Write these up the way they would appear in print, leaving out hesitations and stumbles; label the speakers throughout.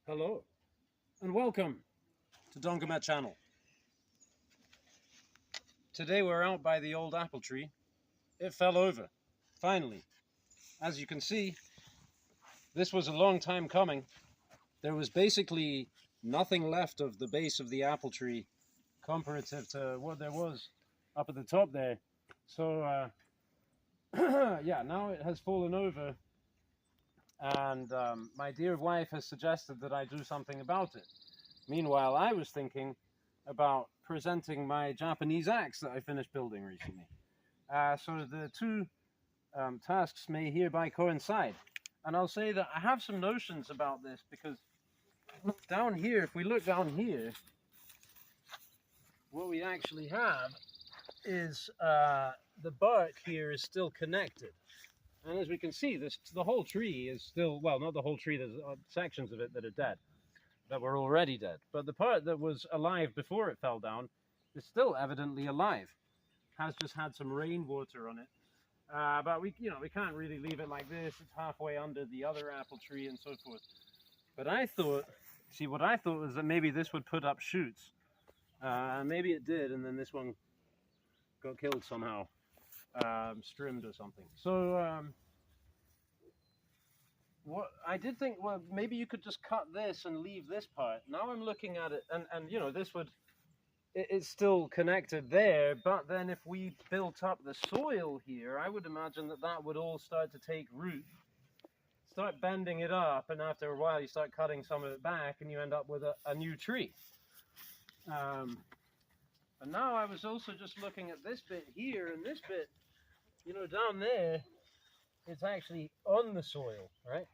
Speaker 1: Hello and welcome to Dongamet channel. Today we're out by the old apple tree. It fell over, finally. As you can see, this was a long time coming. There was basically nothing left of the base of the apple tree comparative to what there was up at the top there. So yeah, now it has fallen over, and my dear wife has suggested that I do something about it. Meanwhile, I was thinking about presenting my Japanese axe that I finished building recently. So the two tasks may hereby coincide. And I'll say that I have some notions about this because down here, if we look down here, what we actually have is the bark here is still connected. And as we can see, the whole tree is still, well, not the whole tree, there's sections of it that are dead, that were already dead. But the part that was alive before it fell down is still evidently alive. Has just had some rainwater on it. But we can't really leave it like this. It's halfway under the other apple tree and so forth. But I thought, what I thought was that maybe this would put up shoots. Maybe it did, and then this one got killed somehow. Strimmed or something. So what I did think, well, maybe you could just cut this and leave this part. Now I'm looking at it, and you know, this would, it's still connected there, but then if we built up the soil here, I would imagine that that would all start to take root, start bending it up, and after a while you start cutting some of it back and you end up with a new tree. And now I was also just looking at this bit here, and this bit, you know, down there, it's actually on the soil, right?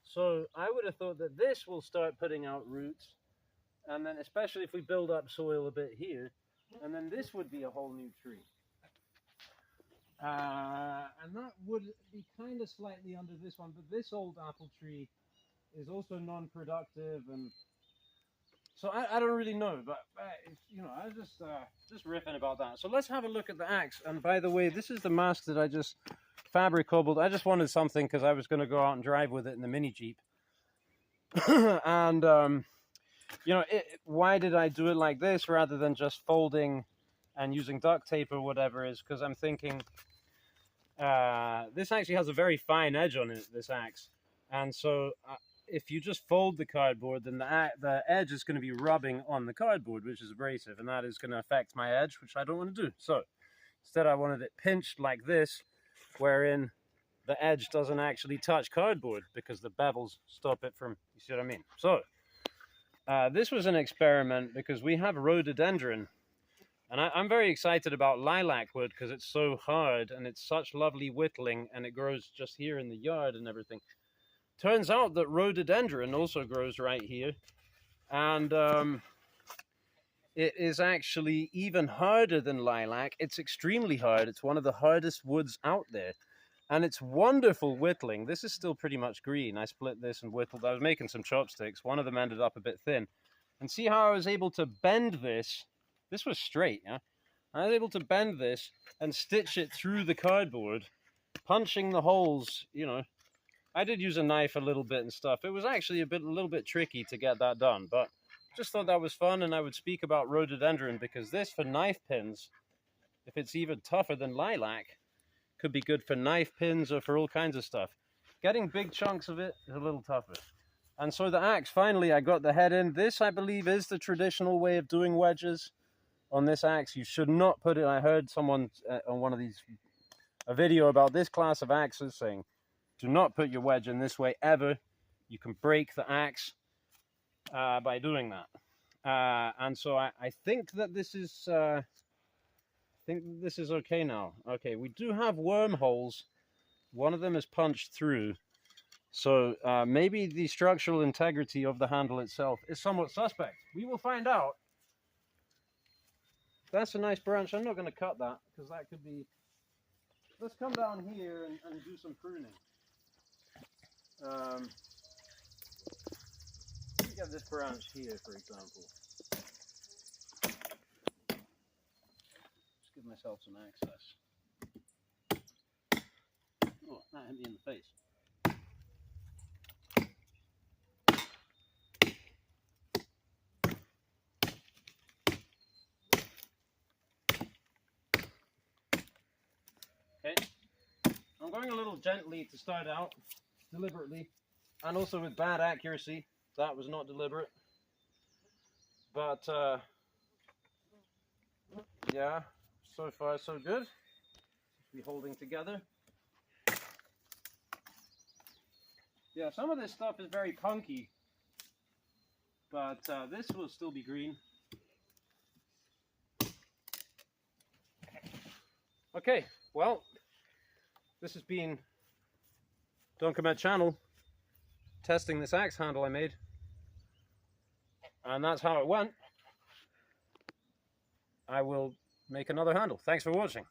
Speaker 1: So I would have thought that this will start putting out roots, and then especially if we build up soil a bit here, and then this would be a whole new tree. And that would be kind of slightly under this one, but this old apple tree is also non-productive, and so I don't really know, but you know, I was just riffing about that. So let's have a look at the axe. And by the way, this is the mask that I just fabric cobbled. I just wanted something because I was going to go out and drive with it in the mini Jeep. And you know, why did I do it like this rather than just folding and using duct tape or whatever? Is because I'm thinking this actually has a very fine edge on it, this axe, and so if you just fold the cardboard, then the edge is going to be rubbing on the cardboard, which is abrasive, and that is going to affect my edge, which I don't want to do. So instead I wanted it pinched like this, wherein the edge doesn't actually touch cardboard because the bevels stop it from, you see what I mean? So this was an experiment because we have rhododendron, and I'm very excited about lilac wood because it's so hard and it's such lovely whittling, and it grows just here in the yard and everything. Turns out that rhododendron also grows right here, and it is actually even harder than lilac. It's extremely hard. It's one of the hardest woods out there, and it's wonderful whittling. This is still pretty much green. I split this and whittled. I was making some chopsticks. One of them ended up a bit thin. And see how I was able to bend this? This was straight, yeah? I was able to bend this and stitch it through the cardboard, punching the holes, you know. I did use a knife a little bit and stuff. It was actually a little bit tricky to get that done, but just thought that was fun, and I would speak about rhododendron because this, for knife pins, if it's even tougher than lilac, could be good for knife pins or for all kinds of stuff. Getting big chunks of it is a little tougher. And so the axe, finally, I got the head in. This, I believe, is the traditional way of doing wedges on this axe. You should not put it, I heard someone on one of these, a video about this class of axes saying, do not put your wedge in this way ever. You can break the axe by doing that. And so I think that this is okay now. Okay, we do have wormholes. One of them is punched through. So maybe the structural integrity of the handle itself is somewhat suspect. We will find out. That's a nice branch. I'm not going to cut that because that could be... Let's come down here and do some pruning. Let me get this branch here, for example. Just give myself some access. Oh, that hit me in the face. I'm going a little gently to start out, deliberately, and also with bad accuracy. That was not deliberate. But, yeah, so far so good. Be holding together. Yeah, some of this stuff is very punky, but this will still be green. Okay, well, this has been Don't Come Out Channel testing this axe handle I made, and that's how it went. I will make another handle. Thanks for watching.